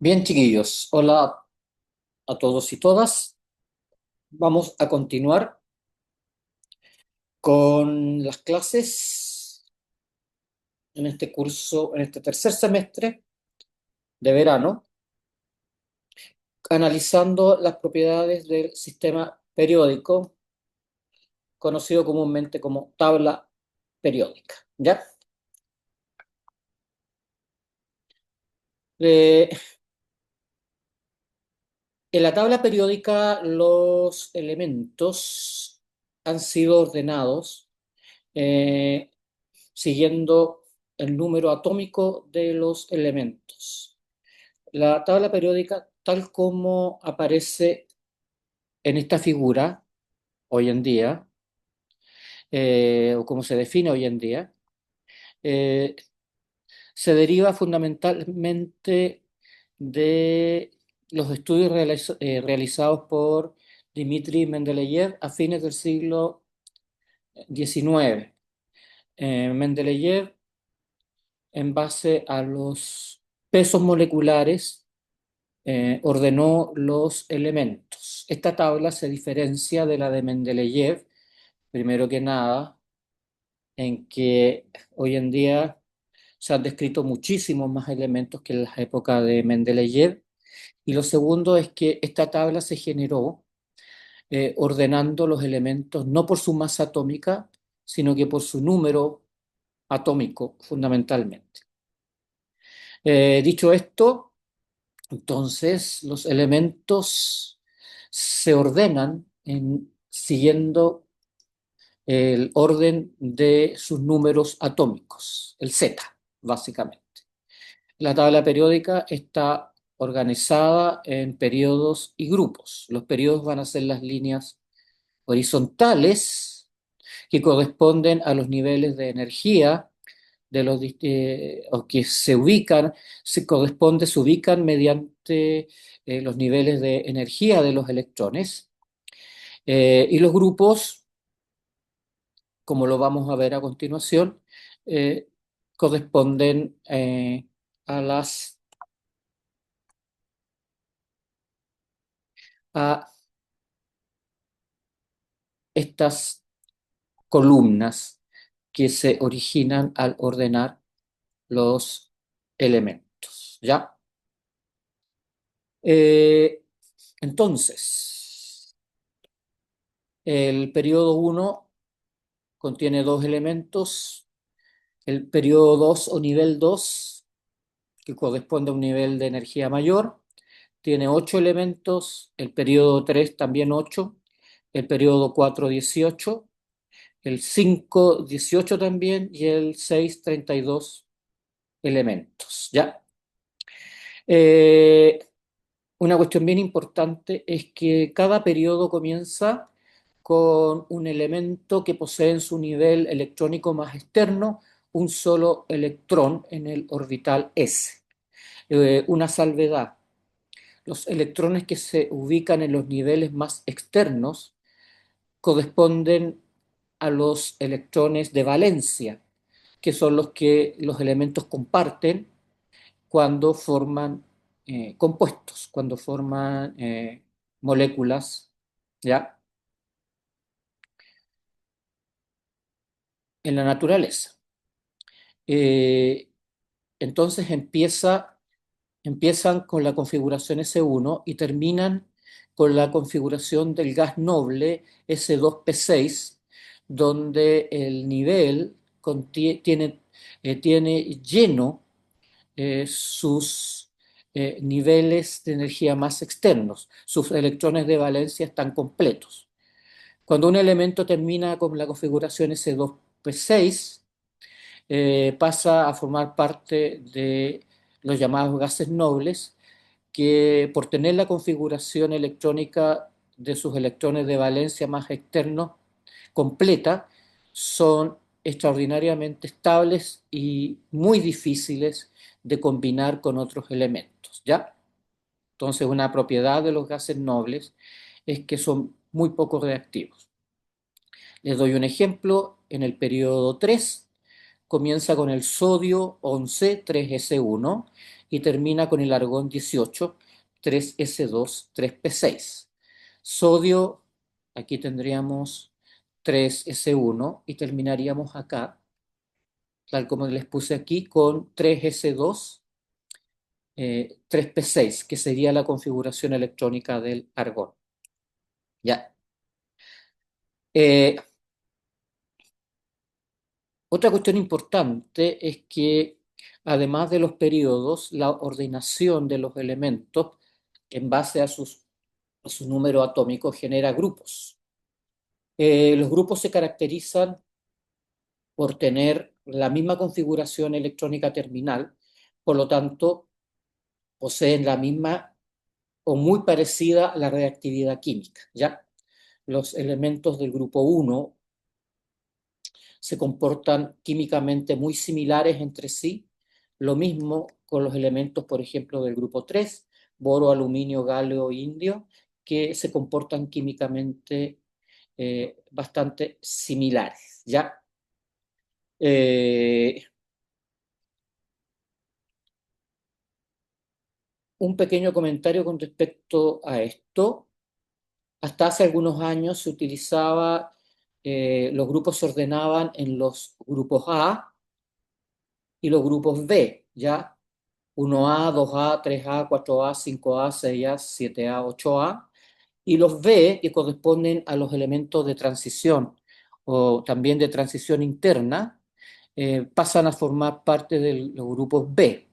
Bien, chiquillos, hola a todos y todas. Vamos a continuar con las clases en este curso, en este tercer semestre de verano, analizando las propiedades del sistema periódico, conocido comúnmente como tabla periódica. ¿Ya? Eh, en la tabla periódica, los elementos han sido ordenados eh, siguiendo el número atómico de los elementos. La tabla periódica, tal como aparece en esta figura hoy en día, o como se define hoy en día, eh, se deriva fundamentalmente de los estudios realizados por Dmitri Mendeleev a fines del siglo XIX. Mendeleev, en base a los pesos moleculares, ordenó los elementos. Esta tabla se diferencia de la de Mendeleev, primero que nada, en que hoy en día se han descrito muchísimos más elementos que en la época de Mendeleev. Y lo segundo es que esta tabla se generó ordenando los elementos no por su masa atómica, sino que por su número atómico, fundamentalmente. Dicho esto, entonces, los elementos se ordenan siguiendo el orden de sus números atómicos, el Z, básicamente. La tabla periódica está organizada en periodos y grupos. Los periodos van a ser las líneas horizontales que corresponden a los niveles de energía o que se ubican mediante los niveles de energía de los electrones. Y los grupos, como lo vamos a ver a continuación, eh, corresponden a a estas columnas que se originan al ordenar los elementos. ¿Ya? Eh, entonces, el periodo uno contiene dos elementos. El periodo 2 o nivel 2, que corresponde a un nivel de energía mayor, tiene 8 elementos. El periodo 3 también 8. El periodo 4 18. El 5 18 también. Y el 6 32 elementos. ¿Ya? Eh, una cuestión bien importante es que cada periodo comienza con un elemento que posee en su nivel electrónico más externo un solo electrón en el orbital S. Una salvedad: los electrones que se ubican en los niveles más externos corresponden a los electrones de valencia, que son los que los elementos comparten cuando forman compuestos, cuando forman moléculas, ¿ya? En la naturaleza. Eh, entonces empiezan con la configuración S1 y terminan con la configuración del gas noble S2P6, donde el nivel tiene lleno sus niveles de energía más externos. Sus electrones de valencia están completos. Cuando un elemento termina con la configuración S2P6, pasa a formar parte de los llamados gases nobles, que por tener la configuración electrónica de sus electrones de valencia más externos completa, son extraordinariamente estables y muy difíciles de combinar con otros elementos, ¿ya? Entonces, una propiedad de los gases nobles es que son muy poco reactivos. Les doy un ejemplo. En el periodo 3 comienza con el sodio 11 3S1, y termina con el argón 18, 3S2, 3P6. Sodio, aquí tendríamos 3S1 y terminaríamos acá, tal como les puse aquí, con 3S2, 3P6, que sería la configuración electrónica del argón. Ya. Eh, Otra cuestión importante es que, además de los periodos, la ordenación de los elementos en base a su número atómico genera grupos. Los grupos se caracterizan por tener la misma configuración electrónica terminal, por lo tanto, poseen la misma o muy parecida a la reactividad química, ¿ya? Los elementos del grupo 1 se comportan químicamente muy similares entre sí. Lo mismo con los elementos, por ejemplo, del grupo 3, boro, aluminio, galio, indio, que se comportan químicamente bastante similares, ¿ya? Eh, un pequeño comentario con respecto a esto. Hasta hace algunos años se utilizaba, los grupos se ordenaban en los grupos A y los grupos B, ¿ya? 1A, 2A, 3A, 4A, 5A, 6A, 7A, 8A, y los B, que corresponden a los elementos de transición o también de transición interna, pasan a formar parte de los grupos B.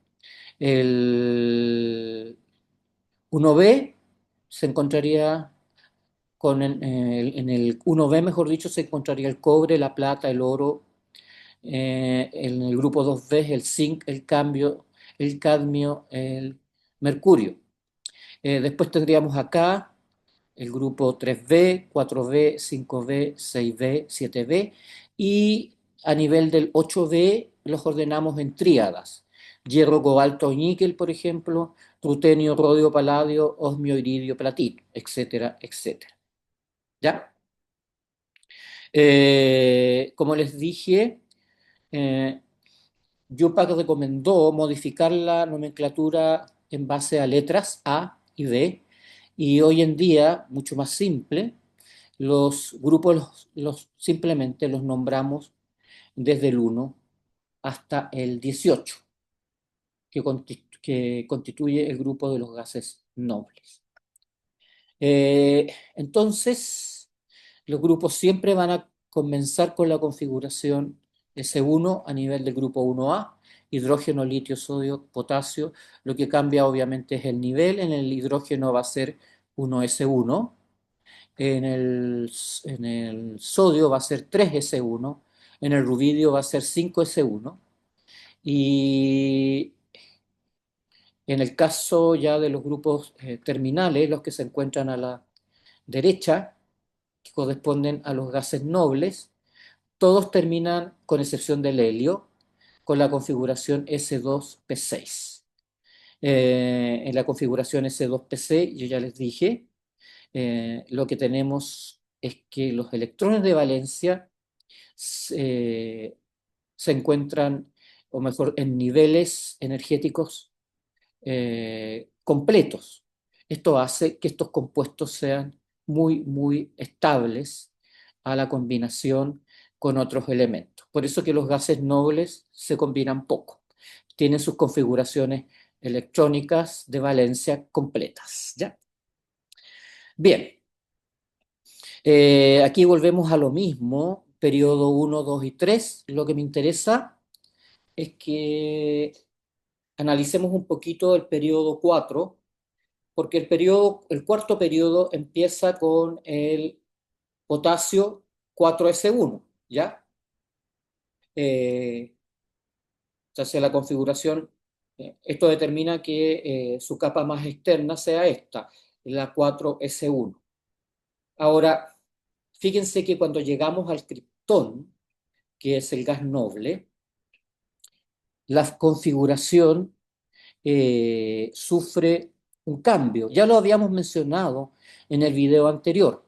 El 1B se encontraría en el 1B, mejor dicho, se encontraría el cobre, la plata, el oro. En el grupo 2B el zinc, el cambio, el cadmio, el mercurio. Después tendríamos acá el grupo 3B, 4B, 5B, 6B, 7B y a nivel del 8B los ordenamos en tríadas. Hierro, cobalto, níquel, por ejemplo, rutenio, rodio, paladio, osmio, iridio, platino, etcétera, etcétera. ¿Ya? Como les dije, eh, Yupac recomendó modificar la nomenclatura en base a letras A y B, y hoy en día, mucho más simple, los grupos simplemente los nombramos desde el 1 hasta el 18, que constituye el grupo de los gases nobles. Entonces, los grupos siempre van a comenzar con la configuración S1 a nivel del grupo 1A, hidrógeno, litio, sodio, potasio. Lo que cambia obviamente es el nivel. En el hidrógeno va a ser 1S1, en el sodio va a ser 3S1, en el rubidio va a ser 5S1 y en el caso ya de los grupos terminales, los que se encuentran a la derecha, que corresponden a los gases nobles, todos terminan, con excepción del helio, con la configuración S2P6. En la configuración S2P6, yo ya les dije, lo que tenemos es que los electrones de valencia se, se encuentran, o mejor, en niveles energéticos completos. Esto hace que estos compuestos sean muy, muy estables a la combinación con otros elementos. Por eso que los gases nobles se combinan poco. Tienen sus configuraciones electrónicas de valencia completas. ¿Ya? Bien, aquí volvemos a lo mismo, periodo 1, 2 y 3. Lo que me interesa es que analicemos un poquito el periodo 4, porque el cuarto periodo empieza con el potasio 4S1, ¿ya? Eh, Entonces la configuración, esto determina que su capa más externa sea esta, la 4S1. Ahora, fíjense que cuando llegamos al criptón, que es el gas noble, la configuración sufre un cambio. Ya lo habíamos mencionado en el video anterior.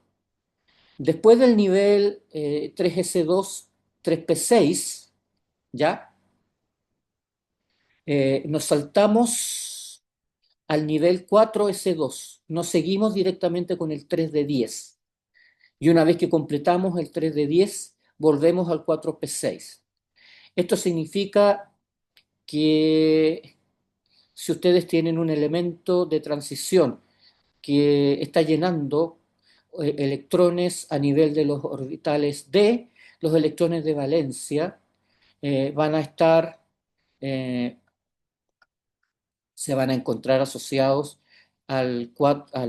Después del nivel 3S2, 3P6, ¿ya? Nos saltamos al nivel 4s2, nos seguimos directamente con el 3d10. Y una vez que completamos el 3d10, volvemos al 4p6. Esto significa que si ustedes tienen un elemento de transición que está llenando electrones a nivel de los orbitales d, los electrones de valencia van a estar, eh, se van a encontrar asociados al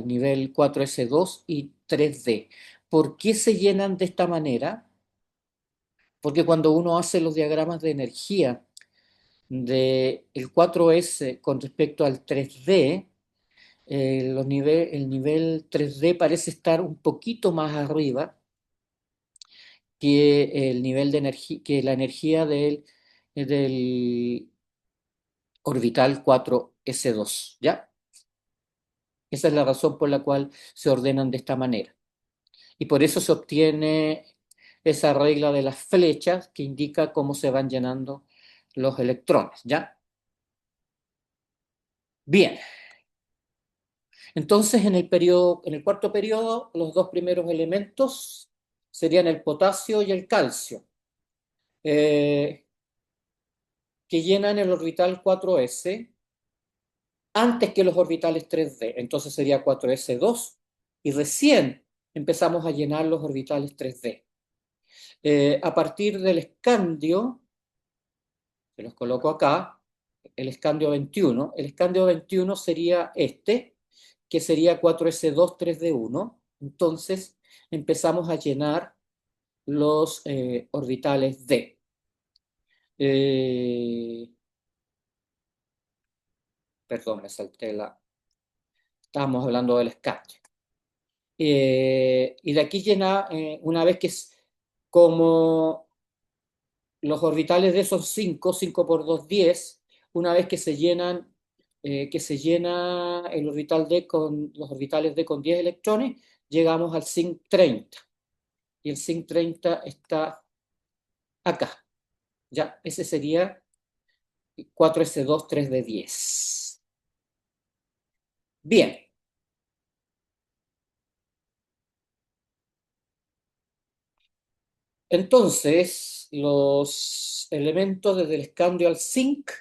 nivel 4s2 y 3d. ¿Por qué se llenan de esta manera? Porque cuando uno hace los diagramas de energía del 4s con respecto al 3d, el nivel 3D parece estar un poquito más arriba que el nivel de energía, que la energía del orbital 4s2, ¿ya? Esa es la razón por la cual se ordenan de esta manera. Y por eso se obtiene esa regla de las flechas que indica cómo se van llenando los electrones, ¿ya? Bien, entonces en el cuarto periodo, los dos primeros elementos serían el potasio y el calcio, eh, que llenan el orbital 4s antes que los orbitales 3d. Entonces sería 4s2 y recién empezamos a llenar los orbitales 3d. A partir del escandio, que los coloco acá, el escandio 21 sería este, que sería 4s2, 3d1. Entonces empezamos a llenar los orbitales d. Eh, Perdón, me salté la... Estábamos hablando del escandio. Y de aquí llena, una vez que es como los orbitales D son 5, 5 por 2, 10, una vez que se llenan, que se llena el orbital D con los orbitales D con 10 electrones, llegamos al zinc 30. Y el zinc 30 está acá. Ya, ese sería 4s2, 3d10. Bien, entonces los elementos desde el escandio al zinc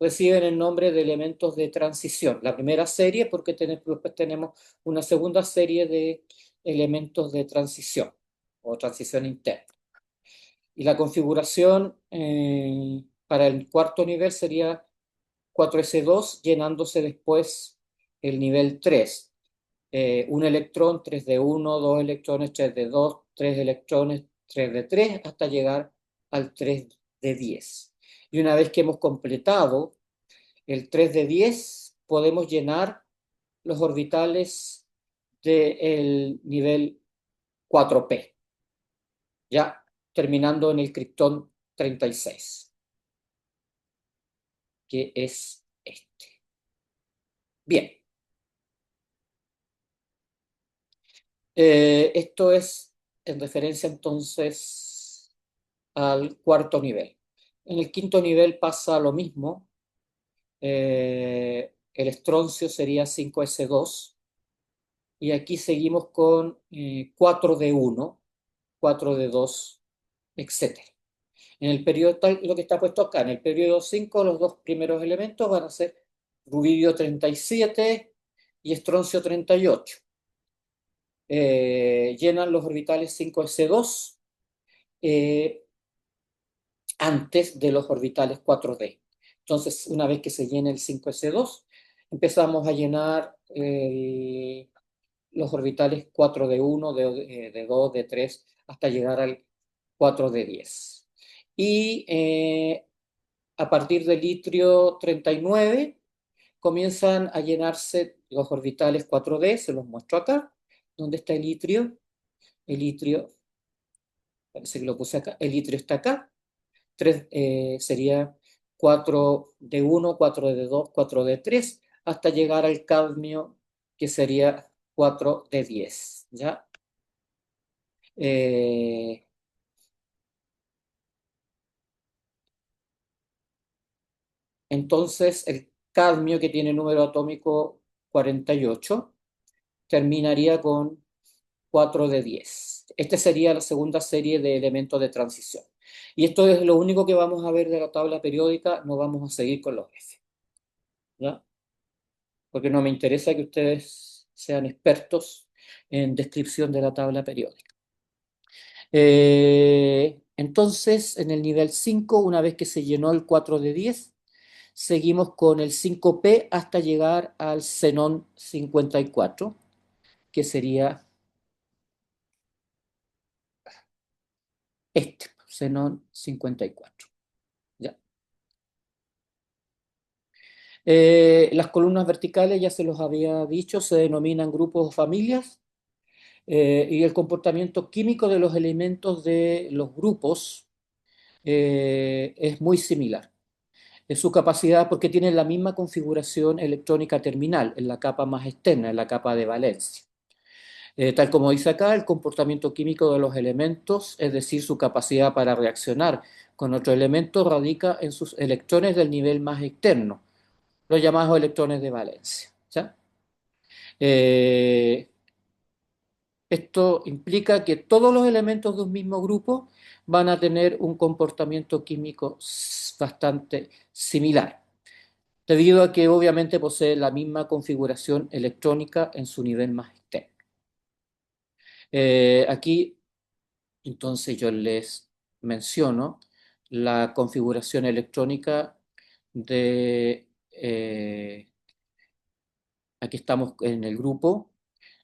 reciben el nombre de elementos de transición. La primera serie, porque después tenemos una segunda serie de elementos de transición o transición interna. Y la configuración para el cuarto nivel sería 4s2, llenándose después el nivel 3. Un electrón, 3d1, dos electrones, 3d2, tres electrones, 3d3, hasta llegar al 3d10. Y una vez que hemos completado el 3 de 10, podemos llenar los orbitales del nivel 4p, ya terminando en el criptón 36, que es este. Bien, esto es en referencia entonces al cuarto nivel. En el quinto nivel pasa lo mismo. El estroncio sería 5s2 y aquí seguimos con 4d1, 4d2, etcétera. En el periodo, tal, lo que está puesto acá, en el periodo 5, los dos primeros elementos van a ser rubidio 37 y estroncio 38. Llenan los orbitales 5s2 eh, antes de los orbitales 4d. Entonces, una vez que se llene el 5s2, empezamos a llenar los orbitales 4d1, d2, d3, hasta llegar al 4d10. Y a partir del litrio 39 comienzan a llenarse los orbitales 4d, se los muestro acá. ¿Dónde está el litrio? El litrio, parece que lo puse acá, el litrio está acá. 3, sería 4d1, 4d2, 4d3, hasta llegar al cadmio, que sería 4d10, ¿ya? Eh, entonces el cadmio, que tiene número atómico 48, terminaría con 4 de 10. Esta sería la segunda serie de elementos de transición. Y esto es lo único que vamos a ver de la tabla periódica, no vamos a seguir con los F, ¿ya? Porque no me interesa que ustedes sean expertos en descripción de la tabla periódica. Entonces, en el nivel 5, una vez que se llenó el 4 de 10, seguimos con el 5P hasta llegar al xenón 54, que sería este, xenón 54. ¿Ya? Las columnas verticales, ya se los había dicho, se denominan grupos o familias, y el comportamiento químico de los elementos de los grupos es muy similar. Es su capacidad, porque tienen la misma configuración electrónica terminal en la capa más externa, en la capa de valencia. Tal como dice acá, el comportamiento químico de los elementos, es decir, su capacidad para reaccionar con otro elemento, radica en sus electrones del nivel más externo, los llamados electrones de valencia. ¿Ya? Eh, Esto implica que todos los elementos de un mismo grupo van a tener un comportamiento químico bastante similar, debido a que obviamente posee la misma configuración electrónica en su nivel más externo. Aquí, entonces, yo les menciono la configuración electrónica de, aquí estamos en el grupo,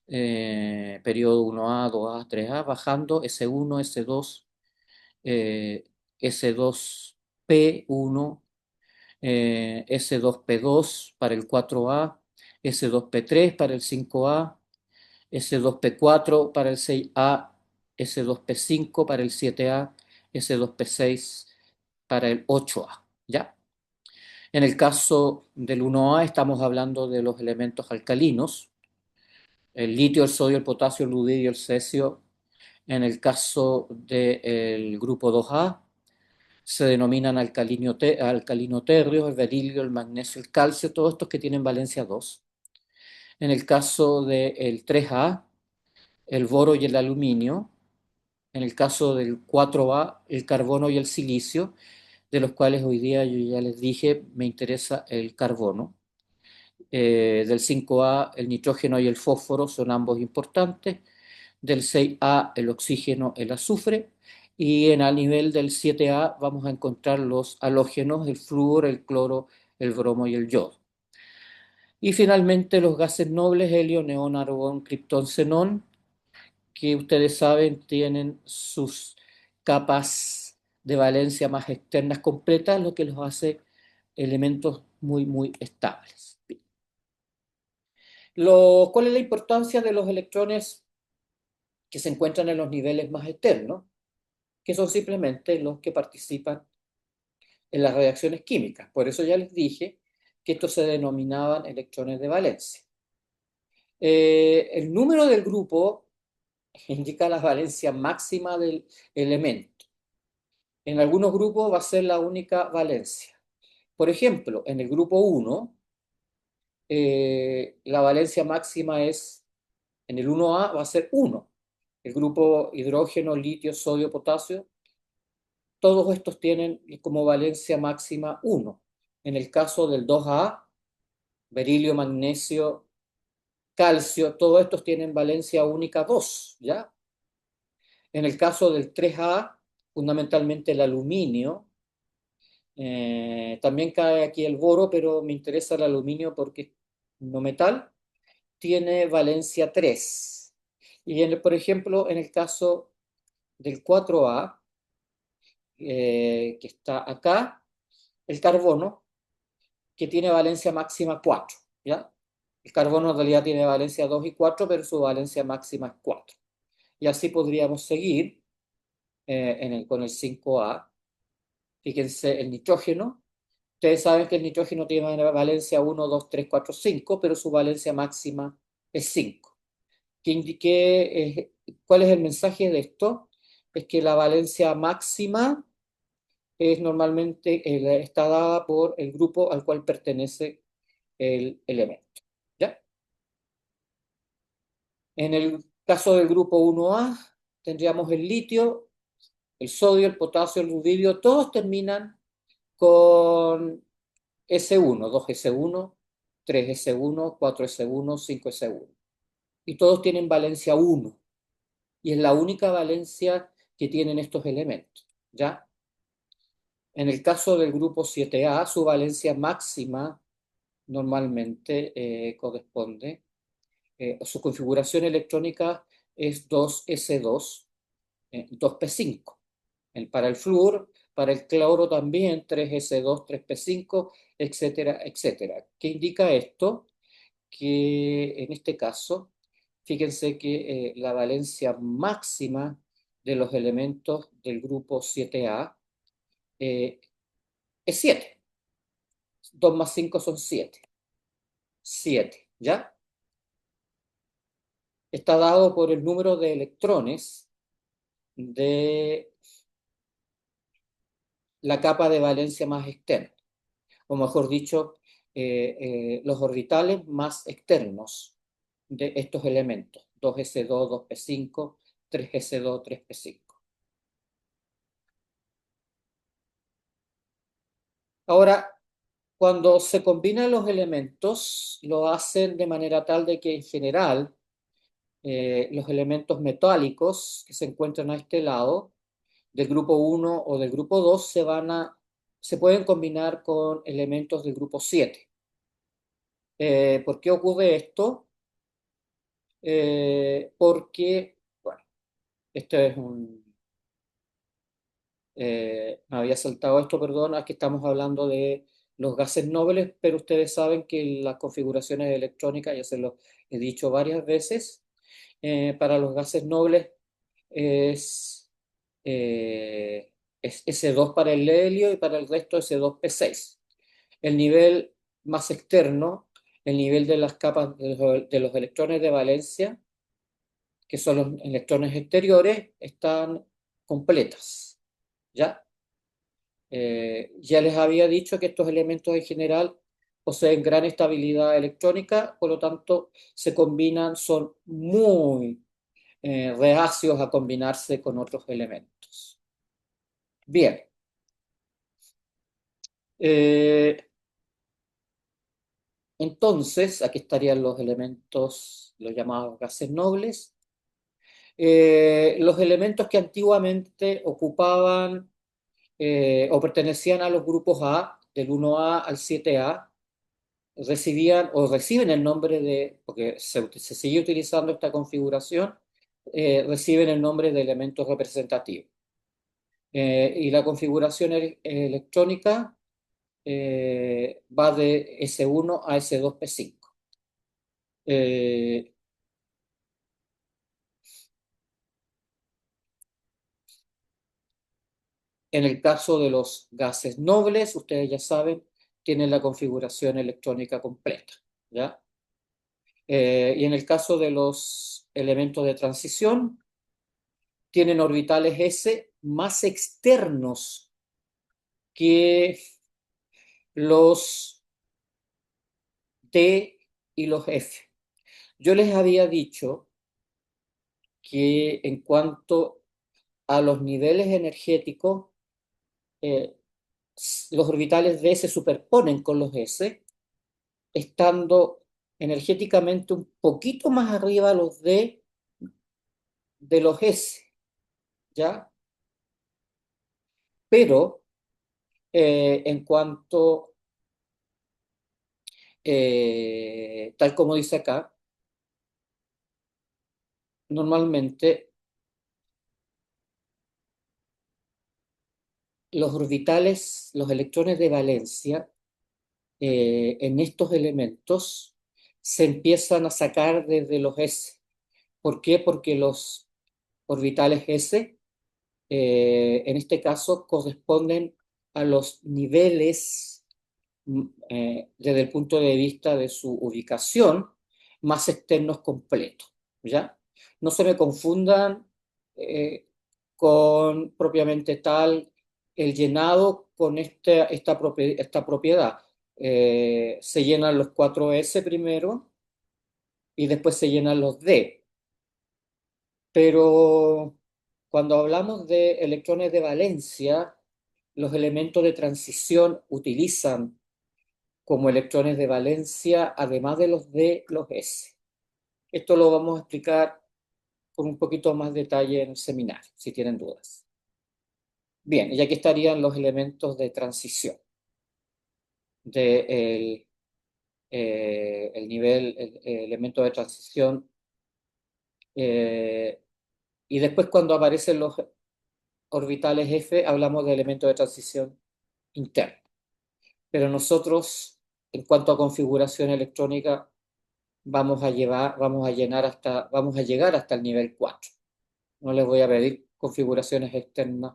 periodo 1A, 2A, 3A, bajando S1, S2, S2P1, S2P2 para el 4A, S2P3 para el 5A, S2P4 para el 6A, S2P5 para el 7A, S2P6 para el 8A. ¿Ya? En el caso del 1A estamos hablando de los elementos alcalinos, el litio, el sodio, el potasio, el rubidio, el cesio. En el caso del grupo 2A, se denominan alcalinoterrios, el berilio, el magnesio, el calcio, todos estos que tienen valencia 2. En el caso del 3A, el boro y el aluminio. En el caso del 4A, el carbono y el silicio, de los cuales hoy día yo ya les dije, me interesa el carbono. Del 5A, el nitrógeno y el fósforo son ambos importantes. Del 6A, el oxígeno, el azufre. Y a nivel del 7A vamos a encontrar los halógenos, el flúor, el cloro, el bromo y el yodo. Y finalmente los gases nobles, helio, neón, argón, criptón, xenón, que ustedes saben tienen sus capas de valencia más externas completas, lo que los hace elementos muy, muy estables. ¿Cuál es la importancia de los electrones que se encuentran en los niveles más externos? Que son simplemente los que participan en las reacciones químicas. Por eso ya les dije que estos se denominaban electrones de valencia. El número del grupo indica la valencia máxima del elemento. En algunos grupos va a ser la única valencia. Por ejemplo, en el grupo 1, la valencia máxima es, en el 1A va a ser 1. El grupo hidrógeno, litio, sodio, potasio, todos estos tienen como valencia máxima 1. En el caso del 2A, berilio, magnesio, calcio, todos estos tienen valencia única 2, ¿ya? En el caso del 3A, fundamentalmente el aluminio, también cae aquí el boro, pero me interesa el aluminio porque es no metal, tiene valencia 3. Y por ejemplo, en el caso del 4A, que está acá, el carbono, que tiene valencia máxima 4, ¿ya? El carbono en realidad tiene valencia 2 y 4, pero su valencia máxima es 4. Y así podríamos seguir con el 5A. Fíjense, el nitrógeno. Ustedes saben que el nitrógeno tiene valencia 1, 2, 3, 4, 5, pero su valencia máxima es 5. ¿Cuál es el mensaje de esto? Es que la valencia máxima es normalmente, está dada por el grupo al cual pertenece el elemento. ¿Ya? En el caso del grupo 1A, tendríamos el litio, el sodio, el potasio, el rubidio, todos terminan con S1, 2S1, 3S1, 4S1, 5S1. Y todos tienen valencia 1. Y es la única valencia que tienen estos elementos. ¿Ya? En el caso del grupo 7A, su valencia máxima normalmente corresponde, su configuración electrónica es 2S2, 2P5. Para el flúor, para el cloro también 3S2, 3P5, etcétera, etcétera. ¿Qué indica esto? Que en este caso, fíjense que la valencia máxima de los elementos del grupo 7A eh, es 7. 2 más 5 son 7. 7, ¿ya? Está dado por el número de electrones de la capa de valencia más externa, o mejor dicho, los orbitales más externos de estos elementos, 2s2, 2p5, 3s2, 3p5. Ahora, cuando se combinan los elementos, lo hacen de manera tal de que en general los elementos metálicos que se encuentran a este lado del grupo 1 o del grupo 2 se pueden combinar con elementos del grupo 7. ¿Por qué ocurre esto? Porque, bueno, esto es me había saltado esto, perdón, aquí estamos hablando de los gases nobles, pero ustedes saben que las configuraciones electrónicas, ya se lo he dicho varias veces, para los gases nobles es, es S2 para el helio y para el resto S2P6. El nivel más externo, el nivel de las capas de los electrones de valencia, que son los electrones exteriores, están completas. ¿Ya? Ya les había dicho que estos elementos en general poseen gran estabilidad electrónica, por lo tanto se combinan, son muy reacios a combinarse con otros elementos. Bien, eh, entonces aquí estarían los elementos, los llamados gases nobles. Los elementos que antiguamente ocupaban o pertenecían a los grupos A, del 1A al 7A, recibían o reciben el nombre de, porque se sigue utilizando esta configuración, reciben el nombre de elementos representativos. Y la configuración electrónica va de S1 a S2P5. Eh, en el caso de los gases nobles, ustedes ya saben, tienen la configuración electrónica completa, ¿ya? Y en el caso de los elementos de transición, tienen orbitales S más externos que los D y los F. Yo les había dicho que en cuanto a los niveles energéticos, eh, los orbitales D se superponen con los S, estando energéticamente un poquito más arriba los D de los S, ¿ya? Pero en cuanto, tal como dice acá, normalmente los orbitales, los electrones de valencia en estos elementos se empiezan a sacar desde los S. ¿Por qué? Porque los orbitales S, en este caso, corresponden a los niveles, desde el punto de vista de su ubicación, más externos completos. ¿Ya? No se me confundan eh, con propiamente tal el llenado con esta propiedad. Se llenan los 4s primero y después se llenan los d. Pero cuando hablamos de electrones de valencia, los elementos de transición utilizan como electrones de valencia, además de los d, los s. Esto lo vamos a explicar con un poquito más detalle en el seminario, si tienen dudas. Bien, y aquí estarían los elementos de transición del el nivel, el elemento de transición. eh, y después cuando aparecen los orbitales F, hablamos de elementos de transición interno. Pero nosotros, en cuanto a configuración electrónica, vamos a llegar hasta el nivel 4. No les voy a pedir configuraciones externas,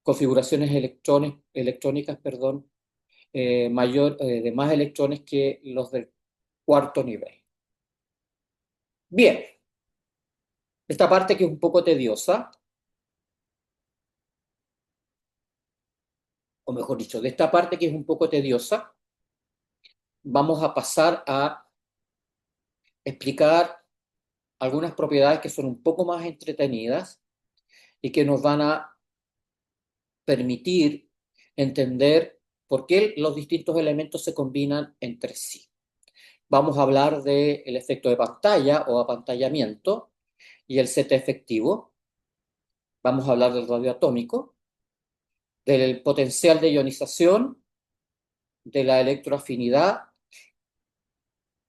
configuraciones electrónicas, perdón, de más electrones que los del cuarto nivel. Bien, esta parte que es un poco tediosa, o mejor dicho, de esta parte que es un poco tediosa, vamos a pasar a explicar algunas propiedades que son un poco más entretenidas y que nos van a permitir entender por qué los distintos elementos se combinan entre sí. Vamos a hablar del efecto de pantalla o apantallamiento y el set efectivo. Vamos a hablar del radio atómico, del potencial de ionización, de la electroafinidad,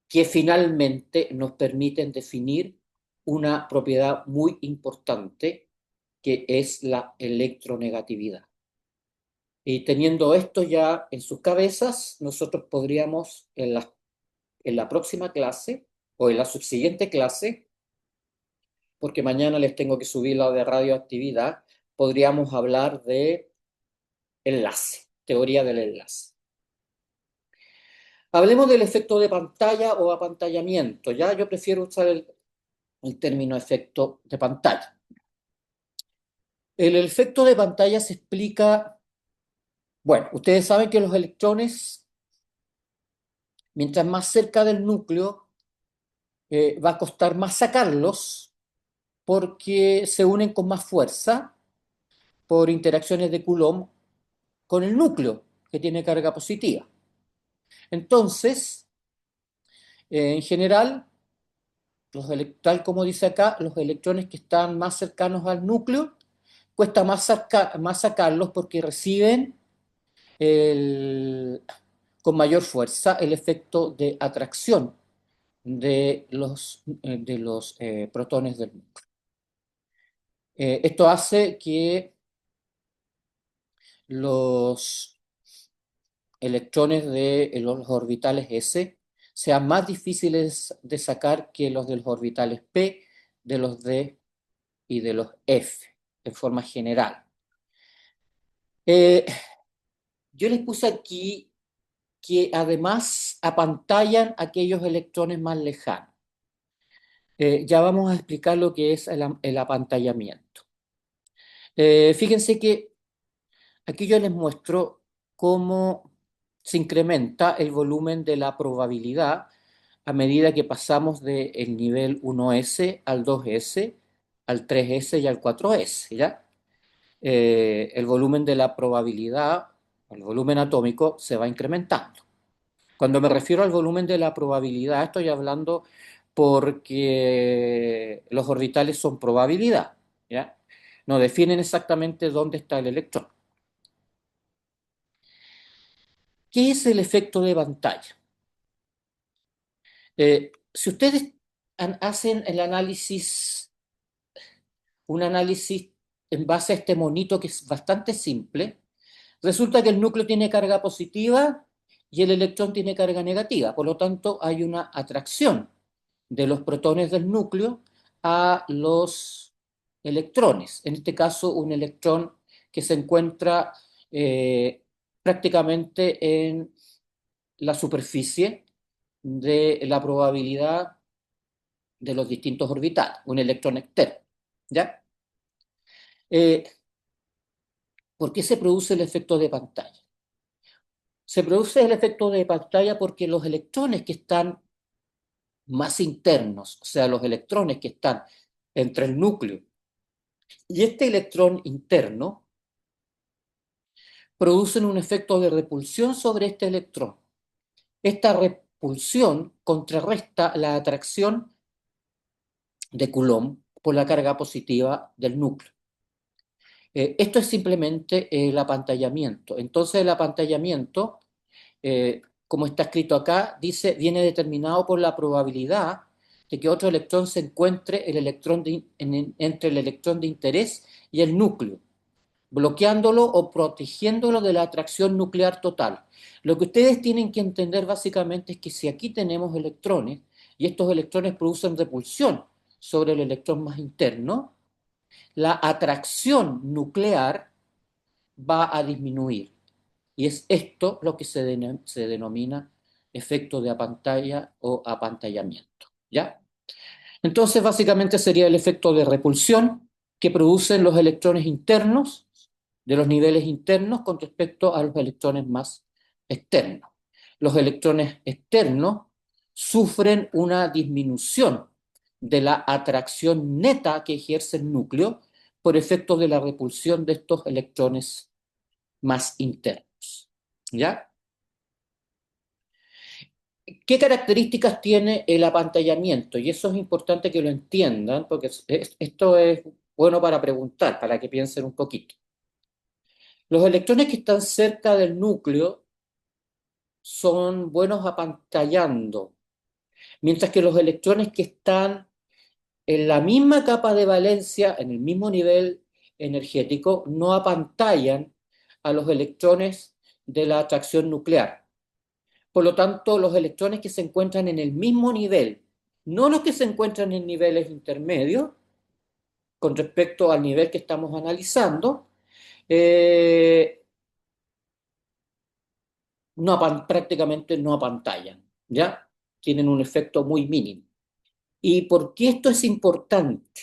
que finalmente nos permiten definir una propiedad muy importante que es la electronegatividad. Y teniendo esto ya en sus cabezas, nosotros podríamos en la próxima clase o en la subsiguiente clase, porque mañana les tengo que subir la de radioactividad, podríamos hablar de enlace, teoría del enlace. Hablemos del efecto de pantalla o apantallamiento. Ya yo prefiero usar el término efecto de pantalla. El efecto de pantalla se explica, bueno, ustedes saben que los electrones, mientras más cerca del núcleo, va a costar más sacarlos porque se unen con más fuerza por interacciones de Coulomb con el núcleo, que tiene carga positiva. Entonces, en general, tal como dice acá, los electrones que están más cercanos al núcleo, cuesta más sacarlos porque reciben con mayor fuerza el efecto de atracción de los protones del núcleo. Esto hace que los electrones de los orbitales S sean más difíciles de sacar que los de los orbitales P, de los D y de los F, en forma general. Yo les puse aquí que además apantallan aquellos electrones más lejanos. Ya vamos a explicar lo que es el apantallamiento. Fíjense que aquí yo les muestro cómo se incrementa el volumen de la probabilidad a medida que pasamos del nivel 1s al 2s, al 3s y al 4s, ¿ya? El volumen de la probabilidad, el volumen atómico, se va incrementando. Cuando me refiero al volumen de la probabilidad, estoy hablando porque los orbitales son probabilidad, ¿ya? No definen exactamente dónde está el electrón. ¿Qué es el efecto de pantalla? Si ustedes hacen un análisis en base a este monito que es bastante simple, resulta que el núcleo tiene carga positiva y el electrón tiene carga negativa. Por lo tanto, hay una atracción de los protones del núcleo a los electrones. En este caso, un electrón que se encuentra prácticamente en la superficie de la probabilidad de los distintos orbitales, un electrón externo. ¿Ya? Eh, ¿Por qué se produce el efecto de pantalla? Se produce el efecto de pantalla porque los electrones que están más internos, o sea, los electrones que están entre el núcleo y este electrón interno, producen un efecto de repulsión sobre este electrón. Esta repulsión contrarresta la atracción de Coulomb por la carga positiva del núcleo. Esto es simplemente el apantallamiento. Entonces el apantallamiento, como está escrito acá, dice, viene determinado por la probabilidad de que otro electrón se encuentre entre el electrón de interés y el núcleo, bloqueándolo o protegiéndolo de la atracción nuclear total. Lo que ustedes tienen que entender básicamente es que si aquí tenemos electrones y estos electrones producen repulsión sobre el electrón más interno, la atracción nuclear va a disminuir. Y es esto lo que se denomina efecto de apantalla o apantallamiento. ¿Ya? Entonces, básicamente sería el efecto de repulsión que producen los electrones internos de los niveles internos con respecto a los electrones más externos. Los electrones externos sufren una disminución de la atracción neta que ejerce el núcleo por efecto de la repulsión de estos electrones más internos. ¿Ya? ¿Qué características tiene el apantallamiento? Y eso es importante que lo entiendan, porque esto es bueno para preguntar, para que piensen un poquito. Los electrones que están cerca del núcleo son buenos apantallando, mientras que los electrones que están en la misma capa de valencia, en el mismo nivel energético, no apantallan a los electrones de la atracción nuclear. Por lo tanto, los electrones que se encuentran en el mismo nivel, no los que se encuentran en niveles intermedios, con respecto al nivel que estamos analizando, eh, prácticamente no apantallan, ¿ya? Tienen un efecto muy mínimo. ¿Y por qué esto es importante?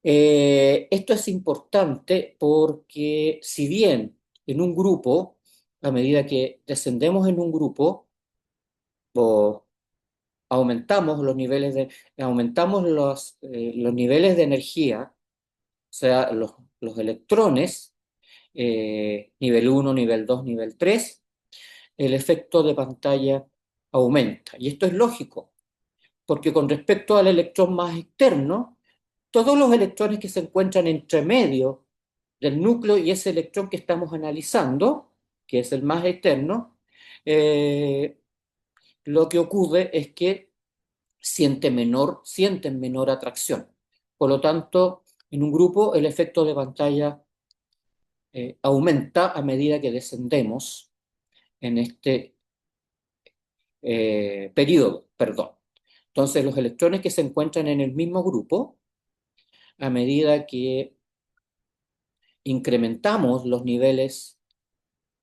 Esto es importante porque si bien en un grupo, a medida que descendemos en un grupo, o aumentamos los niveles de energía, o sea, los electrones, nivel uno, nivel 2, nivel 3, el efecto de pantalla aumenta. Y esto es lógico, porque con respecto al electrón más externo, todos los electrones que se encuentran entre medio del núcleo y ese electrón que estamos analizando, que es el más externo, eh, lo que ocurre es que sienten menor atracción. Por lo tanto, en un grupo el efecto de pantalla aumenta a medida que descendemos en este periodo, perdón. Entonces, los electrones que se encuentran en el mismo grupo, a medida que incrementamos los niveles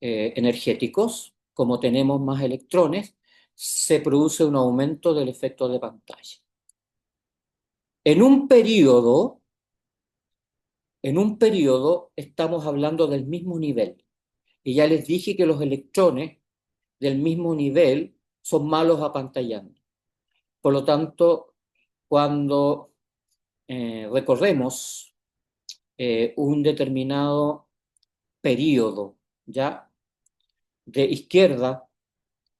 energéticos, como tenemos más electrones, se produce un aumento del efecto de pantalla. En un periodo, en un periodo estamos hablando del mismo nivel. Y ya les dije que los electrones del mismo nivel son malos apantallando. Por lo tanto, cuando recorremos un determinado periodo, ¿ya? De izquierda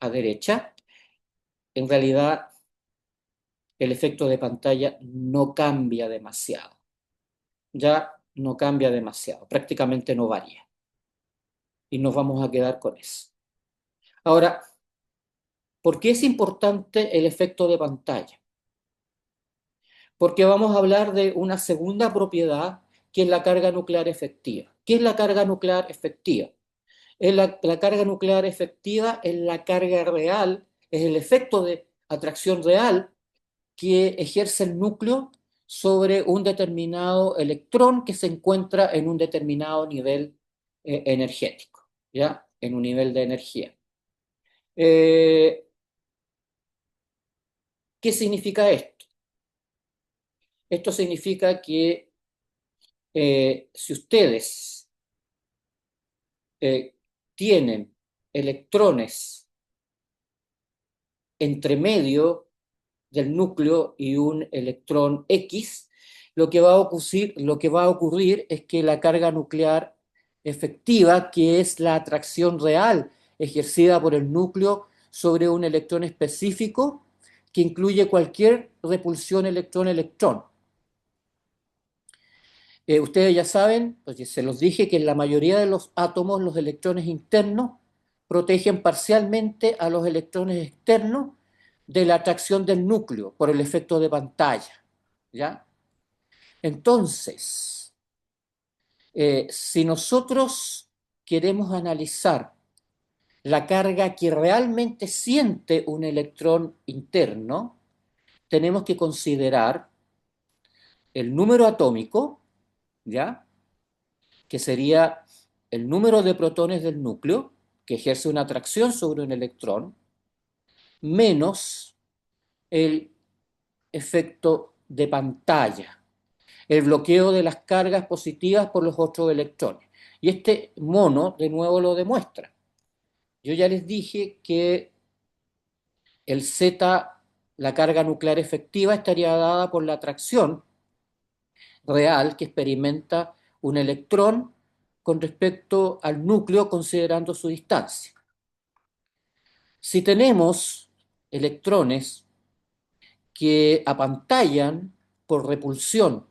a derecha, en realidad el efecto de pantalla no cambia demasiado. Ya no cambia demasiado, prácticamente no varía. Y nos vamos a quedar con eso. Ahora, ¿por qué es importante el efecto de pantalla? Porque vamos a hablar de una segunda propiedad que es la carga nuclear efectiva. ¿Qué es la carga nuclear efectiva? La carga nuclear efectiva es la carga real, es el efecto de atracción real que ejerce el núcleo sobre un determinado electrón que se encuentra en un determinado nivel energético, ¿ya? En un nivel de energía. Eh, ¿Qué significa esto? Esto significa que si ustedes eh, tienen electrones entre medio del núcleo y un electrón X, lo que va a ocurrir es que la carga nuclear efectiva, que es la atracción real ejercida por el núcleo sobre un electrón específico, que incluye cualquier repulsión electrón-electrón. Ustedes ya saben, pues se los dije, que en la mayoría de los átomos los electrones internos protegen parcialmente a los electrones externos de la atracción del núcleo por el efecto de pantalla. ¿Ya? Entonces, si nosotros queremos analizar la carga que realmente siente un electrón interno, tenemos que considerar el número atómico, ¿ya? Que sería el número de protones del núcleo, que ejerce una atracción sobre un electrón, menos el efecto de pantalla, el bloqueo de las cargas positivas por los otros electrones. Y este mono, de nuevo, lo demuestra. Yo ya les dije que el Z, la carga nuclear efectiva, estaría dada por la atracción real que experimenta un electrón con respecto al núcleo considerando su distancia. Si tenemos electrones que apantallan por repulsión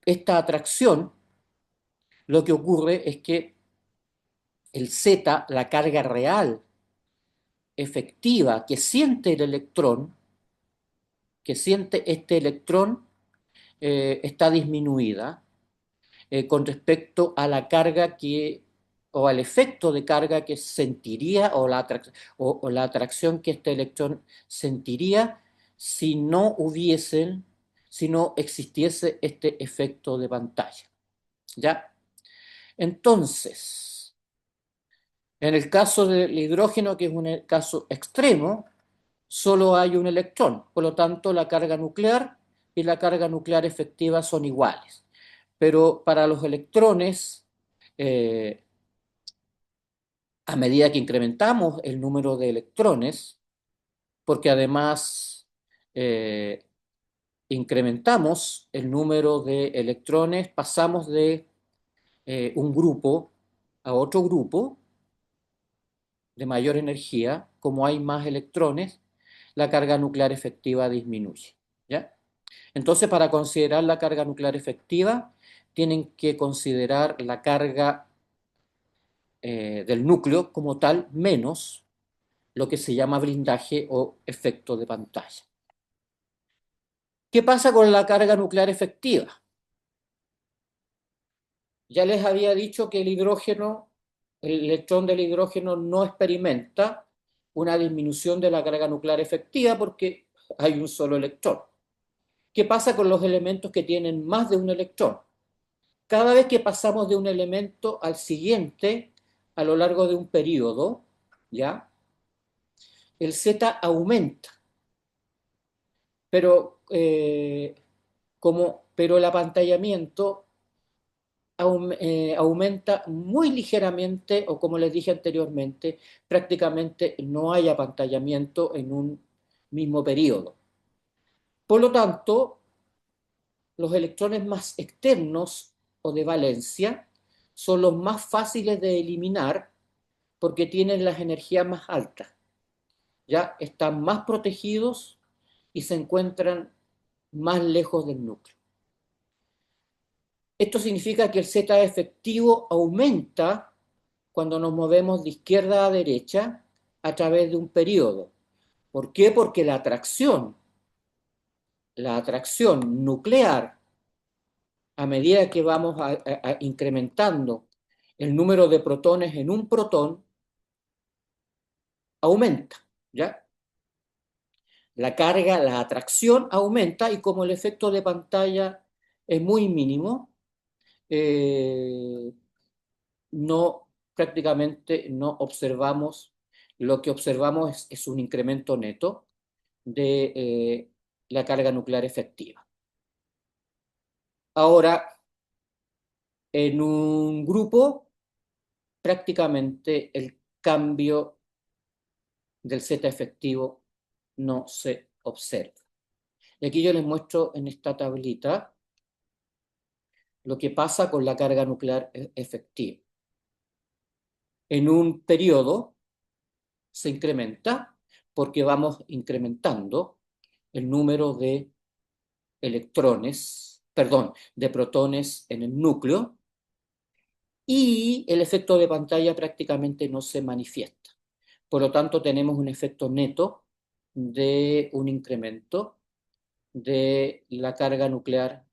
esta atracción, lo que ocurre es que el Z, la carga real efectiva que siente el electrón, que siente este electrón, está disminuida con respecto a la carga que, o al efecto de carga que sentiría, o la atracción que este electrón sentiría si no hubiesen, si no existiese este efecto de pantalla. ¿Ya? Entonces, en el caso del hidrógeno, que es un caso extremo, solo hay un electrón. Por lo tanto, la carga nuclear y la carga nuclear efectiva son iguales. Pero para los electrones, eh, a medida que incrementamos el número de electrones, porque además eh, incrementamos el número de electrones, pasamos de un grupo a otro grupo de mayor energía, como hay más electrones, la carga nuclear efectiva disminuye. ¿Ya? Entonces, para considerar la carga nuclear efectiva, tienen que considerar la carga del núcleo como tal menos lo que se llama blindaje o efecto de pantalla. ¿Qué pasa con la carga nuclear efectiva? Ya les había dicho que el electrón del hidrógeno no experimenta una disminución de la carga nuclear efectiva porque hay un solo electrón. ¿Qué pasa con los elementos que tienen más de un electrón? Cada vez que pasamos de un elemento al siguiente a lo largo de un periodo, ¿ya? El Z aumenta, pero, pero el apantallamiento aumenta muy ligeramente, o como les dije anteriormente, prácticamente no hay apantallamiento en un mismo periodo. Por lo tanto, los electrones más externos o de valencia son los más fáciles de eliminar porque tienen las energías más altas. Ya están más protegidos y se encuentran más lejos del núcleo. Esto significa que el Z efectivo aumenta cuando nos movemos de izquierda a derecha a través de un periodo. ¿Por qué? Porque la atracción nuclear, a medida que vamos incrementando el número de protones en un protón, aumenta, ¿ya? La carga, la atracción aumenta y como el efecto de pantalla es muy mínimo, eh, no prácticamente no observamos, lo que observamos es un incremento neto de la carga nuclear efectiva. Ahora, en un grupo, prácticamente el cambio del Z efectivo no se observa. Y aquí yo les muestro en esta tablita lo que pasa con la carga nuclear efectiva. En un periodo se incrementa porque vamos incrementando el número de electrones, perdón, de protones en el núcleo, y el efecto de pantalla prácticamente no se manifiesta. Por lo tanto, tenemos un efecto neto de un incremento de la carga nuclear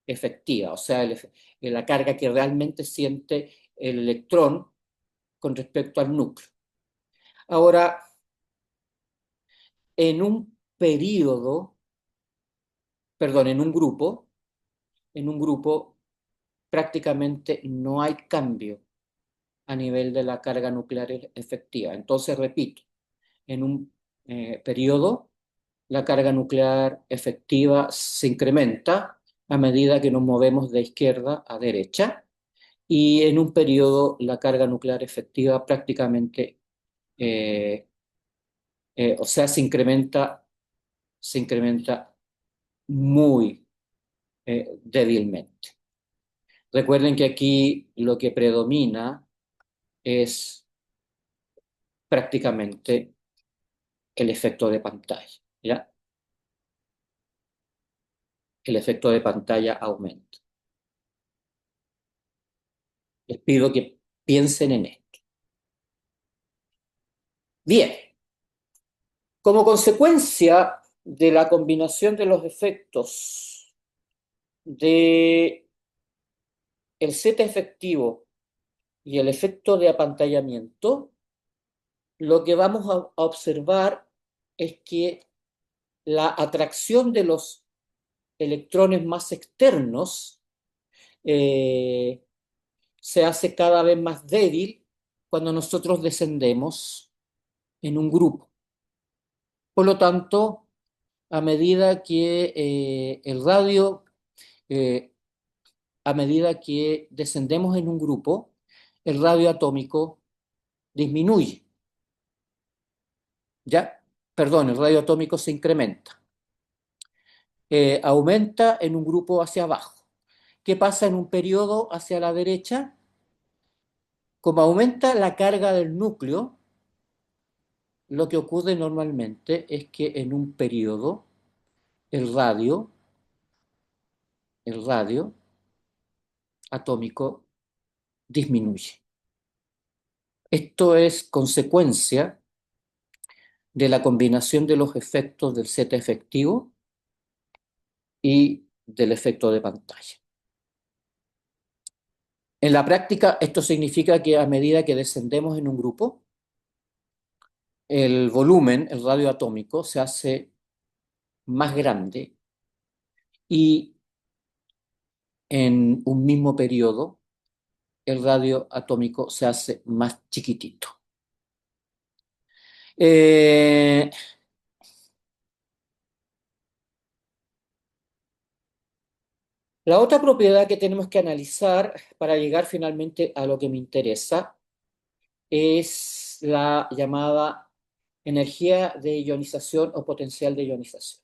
efectiva, o sea, la carga que realmente siente el electrón con respecto al núcleo. Ahora, en un periodo, perdón, en un grupo prácticamente no hay cambio a nivel de la carga nuclear efectiva. Entonces, repito, en un periodo la carga nuclear efectiva se incrementa a medida que nos movemos de izquierda a derecha, y en un periodo la carga nuclear efectiva prácticamente, o sea, se incrementa muy débilmente. Recuerden que aquí lo que predomina es prácticamente el efecto de pantalla, ¿ya? El efecto de pantalla aumenta. Les pido que piensen en esto. Bien, como consecuencia de la combinación de los efectos de el Z efectivo y el efecto de apantallamiento, lo que vamos a observar es que la atracción de los electrones más externos eh, se hace cada vez más débil cuando nosotros descendemos en un grupo. Por lo tanto, a medida que el radio, eh, a medida que descendemos en un grupo, el radio atómico disminuye, ¿ya? Perdón, el radio atómico se incrementa. Aumenta en un grupo hacia abajo. ¿Qué pasa en un periodo hacia la derecha? Como aumenta la carga del núcleo, lo que ocurre normalmente es que en un periodo el radio, el radio atómico disminuye. Esto es consecuencia de la combinación de los efectos del Z efectivo y del efecto de pantalla. En la práctica, esto significa que a medida que descendemos en un grupo, el volumen, el radio atómico, se hace más grande, y en un mismo periodo el radio atómico se hace más chiquitito. Eh, la otra propiedad que tenemos que analizar para llegar finalmente a lo que me interesa es la llamada energía de ionización o potencial de ionización.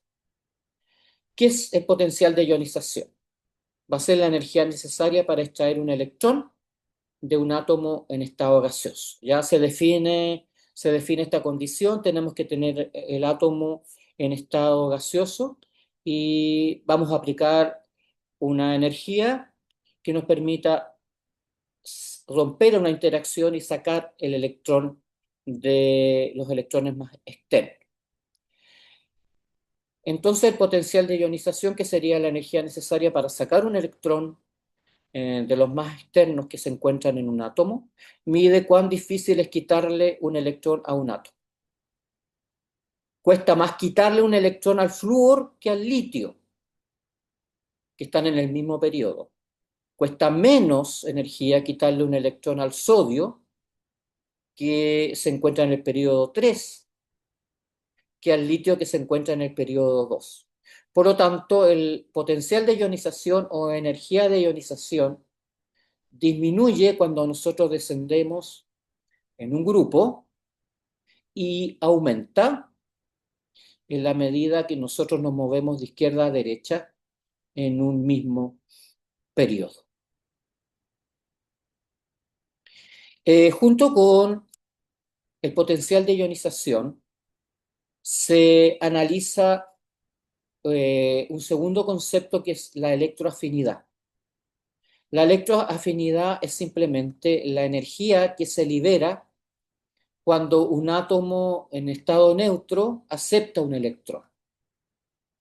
¿Qué es el potencial de ionización? Va a ser la energía necesaria para extraer un electrón de un átomo en estado gaseoso. Ya se define esta condición, tenemos que tener el átomo en estado gaseoso y vamos a aplicar una energía que nos permita romper una interacción y sacar el electrón de los electrones más externos. Entonces, el potencial de ionización, que sería la energía necesaria para sacar un electrón de los más externos que se encuentran en un átomo, mide cuán difícil es quitarle un electrón a un átomo. Cuesta más quitarle un electrón al flúor que al litio, que están en el mismo periodo. Cuesta menos energía quitarle un electrón al sodio, que se encuentra en el periodo 3, que al litio, que se encuentra en el periodo 2. Por lo tanto, el potencial de ionización o energía de ionización disminuye cuando nosotros descendemos en un grupo y aumenta en la medida que nosotros nos movemos de izquierda a derecha en un mismo periodo. Junto con el potencial de ionización, se analiza un segundo concepto que es la electroafinidad. La electroafinidad es simplemente la energía que se libera cuando un átomo en estado neutro acepta un electrón.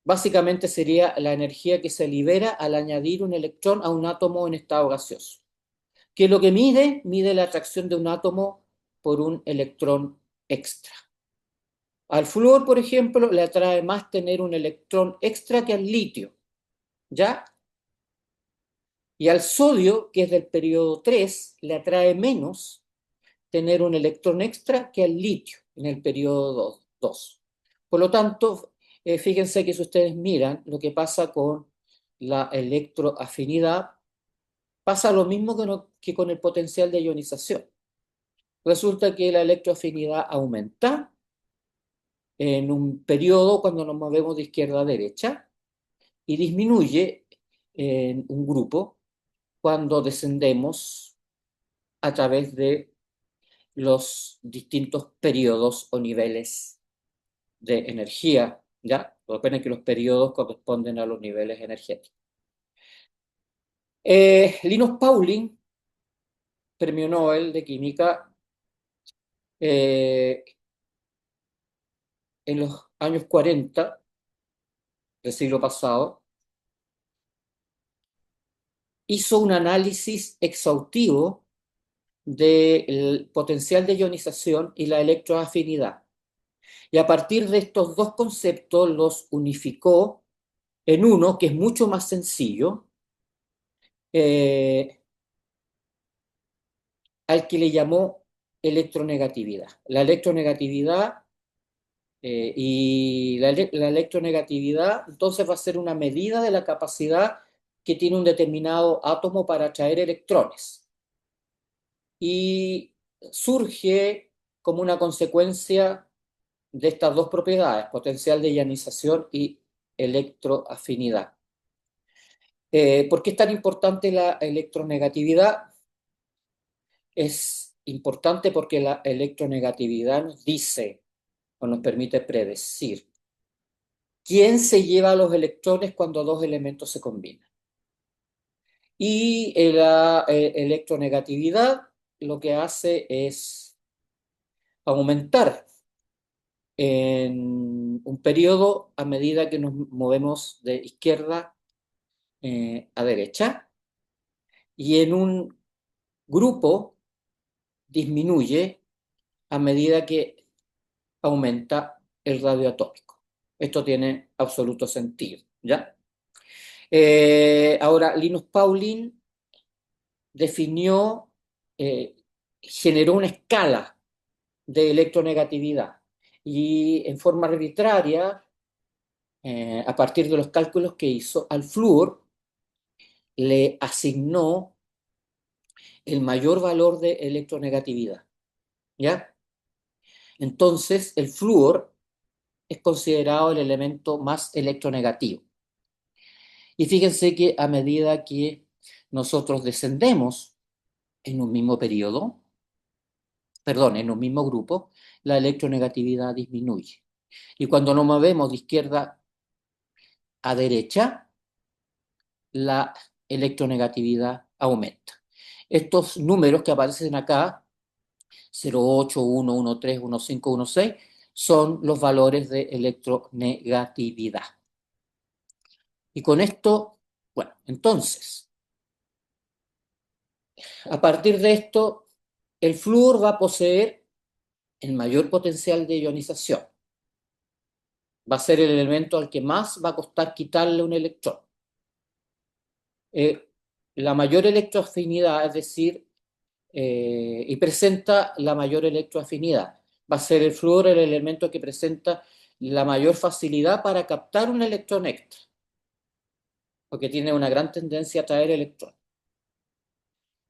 Básicamente sería la energía que se libera al añadir un electrón a un átomo en estado gaseoso. ¿Qué es lo que mide? Mide la atracción de un átomo por un electrón extra. Al flúor, por ejemplo, le atrae más tener un electrón extra que al litio, ¿ya? Y al sodio, que es del periodo 3, le atrae menos tener un electrón extra que al litio en el periodo 2. Por lo tanto, fíjense que si ustedes miran lo que pasa con la electroafinidad, pasa lo mismo que con el potencial de ionización. Resulta que la electroafinidad aumenta en un periodo cuando nos movemos de izquierda a derecha y disminuye en un grupo cuando descendemos a través de los distintos periodos o niveles de energía, ¿ya? Recuerden que los periodos corresponden a los niveles energéticos. Linus Pauling, premio Nobel de Química, eh, en los años 40 del siglo pasado, hizo un análisis exhaustivo del potencial de ionización y la electroafinidad. Y a partir de estos dos conceptos los unificó en uno que es mucho más sencillo, eh, al que le llamó electronegatividad. La electronegatividad la electronegatividad entonces va a ser una medida de la capacidad que tiene un determinado átomo para atraer electrones. Y surge como una consecuencia de estas dos propiedades, potencial de ionización y electroafinidad. ¿Por qué es tan importante la electronegatividad? Es importante porque la electronegatividad nos dice o nos permite predecir quién se lleva los electrones cuando dos elementos se combinan. Y la electronegatividad lo que hace es aumentar en un periodo a medida que nos movemos de izquierda a derecha, y en un grupo disminuye a medida que aumenta el radio atómico. Esto tiene absoluto sentido, ¿ya? Ahora, Linus Pauling definió, eh, generó una escala de electronegatividad y en forma arbitraria, a partir de los cálculos que hizo, al flúor le asignó el mayor valor de electronegatividad, ¿ya? Entonces, el flúor es considerado el elemento más electronegativo. Y fíjense que a medida que nosotros descendemos en un mismo periodo, perdón, en un mismo grupo, la electronegatividad disminuye. Y cuando nos movemos de izquierda a derecha, la electronegatividad aumenta. Estos números que aparecen acá, 0,8, 1, 1,3, 1,5, 1,6, son los valores de electronegatividad. Y con esto, bueno, entonces, a partir de esto, el flúor va a poseer el mayor potencial de ionización. Va a ser el elemento al que más va a costar quitarle un electrón. La mayor electroafinidad, es decir, y presenta la mayor electroafinidad. Va a ser el flúor el elemento que presenta la mayor facilidad para captar un electrón extra, porque tiene una gran tendencia a traer electrones.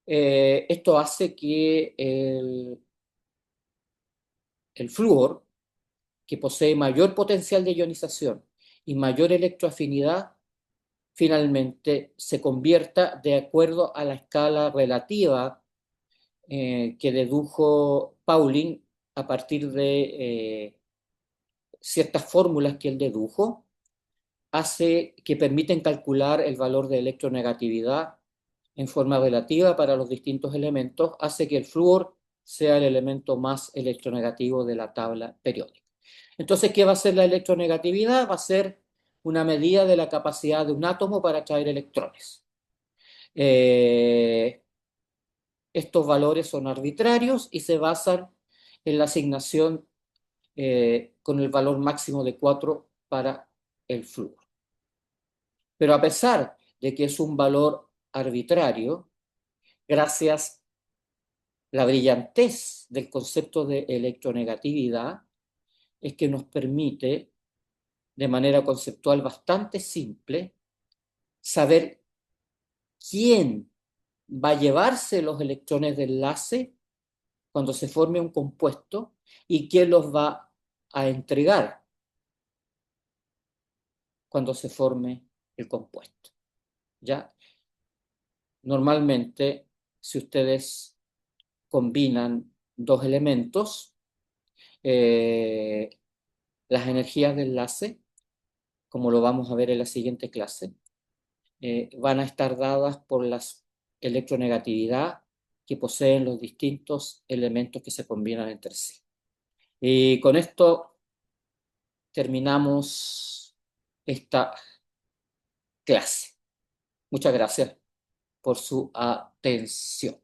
Esto hace que el flúor, que posee mayor potencial de ionización y mayor electroafinidad, finalmente se convierta de acuerdo a la escala relativa que dedujo Pauling a partir de ciertas fórmulas que él dedujo, hace que permiten calcular el valor de electronegatividad en forma relativa para los distintos elementos, hace que el flúor sea el elemento más electronegativo de la tabla periódica. Entonces, ¿qué va a ser la electronegatividad? Va a ser una medida de la capacidad de un átomo para atraer electrones. Eh, Estos valores son arbitrarios y se basan en la asignación con el valor máximo de 4 para el flúor. Pero a pesar de que es un valor arbitrario, gracias a la brillantez del concepto de electronegatividad, es que nos permite, de manera conceptual bastante simple, saber quién va a llevarse los electrones de enlace cuando se forme un compuesto y quién los va a entregar cuando se forme el compuesto. ¿Ya? Normalmente, si ustedes combinan dos elementos, eh, las energías de enlace, como lo vamos a ver en la siguiente clase, van a estar dadas por la electronegatividad que poseen los distintos elementos que se combinan entre sí. Y con esto terminamos esta clase. Muchas gracias por su atención.